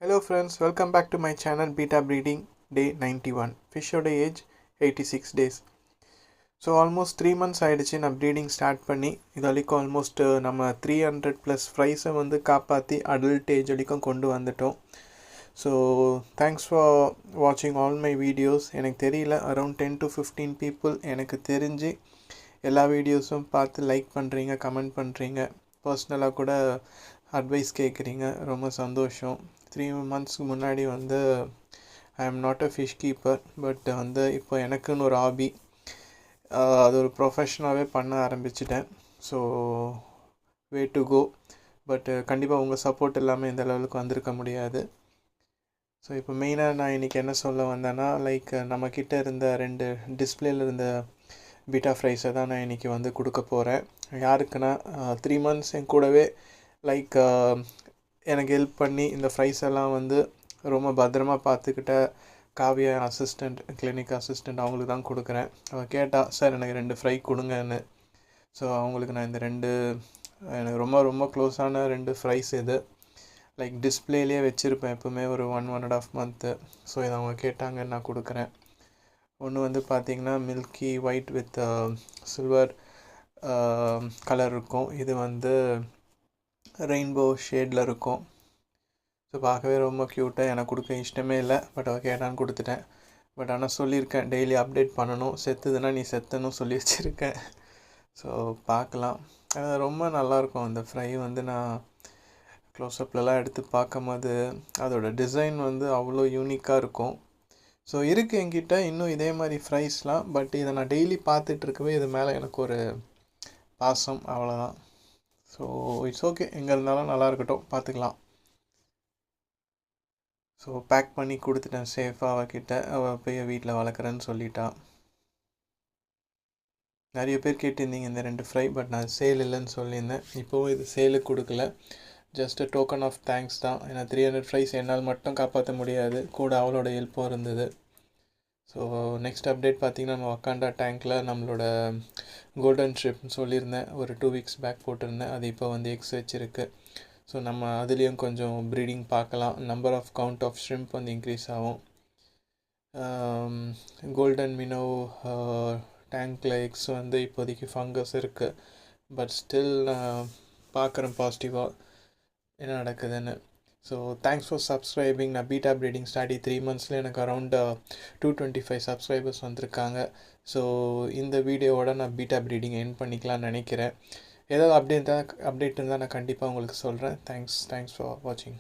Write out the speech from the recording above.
Hello friends, welcome back to my channel Beta Breeding Day 91. Fish oda age 86 days. So almost 3 months ஆயிடுச்சு நான் breeding start பண்ணி இது வரைக்கும் almost நம்ம 300+ ஃப்ரைஸை வந்து காப்பாற்றி அடல்ட் ஏஜ் வரைக்கும் கொண்டு வந்துட்டோம். ஸோ தேங்க்ஸ் ஃபார் வாட்சிங் ஆல் மை வீடியோஸ். எனக்கு தெரியல அரௌண்ட் 10 to 15 people எனக்கு தெரிஞ்சு எல்லா வீடியோஸும் பார்த்து லைக் பண்ணுறீங்க, கமெண்ட் பண்ணுறீங்க, பர்சனலாக கூட அட்வைஸ் கேட்குறீங்க. ரொம்ப சந்தோஷம். 3 monthsக்கு முன்னாடி வந்து I am not a fish keeper, but வந்து இப்போ எனக்குன்னு ஒரு ஹாபி, அது ஒரு ப்ரொஃபஷனாகவே பண்ண ஆரம்பிச்சிட்டேன். So way to go. But கண்டிப்பாக உங்கள் சப்போர்ட் இல்லாமல் இந்த லெவலுக்கு வந்திருக்க முடியாது. ஸோ இப்போ மெயினாக நான் இன்றைக்கி என்ன சொல்ல வந்தேன்னா, லைக் நம்மக்கிட்ட இருந்த 2 டிஸ்பிளேயில் இருந்த பீட்டா ஃப்ரைஸை தான் நான் இன்றைக்கி வந்து கொடுக்க போகிறேன். யாருக்குன்னா 3 months என் கூடவே லைக் எனக்கு ஹெல்ப் பண்ணி இந்த ஃப்ரைஸ் எல்லாம் வந்து ரொம்ப பத்திரமாக பார்த்துக்கிட்ட காவியா அசிஸ்டண்ட், கிளினிக் அசிஸ்டண்ட், அவங்களுக்கு தான் கொடுக்குறேன். அவள் கேட்டால் சார் எனக்கு 2 ஃப்ரை கொடுங்கன்னு. ஸோ அவங்களுக்கு நான் இந்த 2 எனக்கு ரொம்ப ரொம்ப க்ளோஸான 2 ஃப்ரைஸ் இது லைக் டிஸ்பிளேலேயே வச்சுருப்பேன் எப்போவுமே ஒரு 1.5 month. ஸோ இதை அவங்க கேட்டாங்க, நான் கொடுக்குறேன். ஒன்று வந்து பார்த்திங்கன்னா milky white with silver colour இருக்கும். இது வந்து ரெயின்போ ஷேடில் இருக்கும். ஸோ பார்க்கவே ரொம்ப க்யூட்டாக, எனக்கு கொடுக்க இஷ்டமே இல்லை, பட் அவள் கேட்டான்னு கொடுத்துட்டேன். பட் ஆனால் சொல்லியிருக்கேன் டெய்லி அப்டேட் பண்ணணும், செத்துதுன்னா நீ செத்துன்னு சொல்லி வச்சுருக்கேன். ஸோ பார்க்கலாம். ரொம்ப நல்லாயிருக்கும் அந்த ஃப்ரை வந்து. நான் க்ளோஸ்அப்லலாம் எடுத்து பார்க்கும்போது அதோடய டிசைன் வந்து அவ்வளோ யூனிக்காக இருக்கும். ஸோ இருக்குது என்கிட்ட இன்னும் இதே மாதிரி ஃப்ரைஸ்லாம், பட் இதை நான் டெய்லி பார்த்துட்ருக்கவே இது மேலே எனக்கு ஒரு பாசம், அவ்வளோதான். ஸோ இட்ஸ் ஓகே, எங்கே இருந்தாலும் நல்லா இருக்கட்டும், பார்த்துக்கலாம். ஸோ பேக் பண்ணி கொடுத்துட்டேன் சேஃபாக அவகிட்ட. அவள் போய் வீட்டில் வளர்க்குறேன்னு சொல்லிட்டான். நிறைய பேர் கேட்டிருந்தீங்க இந்த 2 ஃப்ரை, பட் நான் சேல் இல்லைன்னு சொல்லியிருந்தேன். இப்போவும் இது சேலுக்கு கொடுக்கல, ஜஸ்ட் டோக்கன் ஆஃப் தேங்க்ஸ் தான். ஏன்னா 300 ஃப்ரைஸ் என்னால் மட்டும் காப்பாற்ற முடியாது, கூட அவளோட ஹெல்ப்பும் இருந்தது. ஸோ நெக்ஸ்ட் அப்டேட் பார்த்திங்கன்னா, நம்ம வக்காண்டா டேங்க்கில் நம்மளோட கோல்டன் ஷிப்னு சொல்லியிருந்தேன், ஒரு 2 weeks பேக் போட்டிருந்தேன். அது இப்போ வந்து எக்ஸ் வச்சுருக்கு. ஸோ நம்ம அதுலேயும் கொஞ்சம் ப்ரீடிங் பார்க்கலாம். Number of count of shrimp வந்து இன்க்ரீஸ் ஆகும். கோல்டன் மினோ டேங்க்கில் எக்ஸ் வந்து இப்போதைக்கு ஃபங்கஸ் இருக்குது, பட் ஸ்டில் நான் பார்க்குறேன் பாசிட்டிவாக என்ன நடக்குதுன்னு. So thanks for subscribing. நான் பீட்டா ப்ரீடிங் ஸ்டார்ட் 3 monthsல எனக்கு அரௌண்ட் 225 சப்ஸ்கிரைபர்ஸ் வந்திருக்காங்க. ஸோ இந்த வீடியோவோட நான் பீட்டா ப்ரீடிங் எண்ட் பண்ணிக்கலாம்னு நினைக்கிறேன். ஏதாவது அப்டேட் இருந்தால் நான் கண்டிப்பாக உங்களுக்கு சொல்கிறேன். தேங்க்ஸ் ஃபார் வாட்சிங்.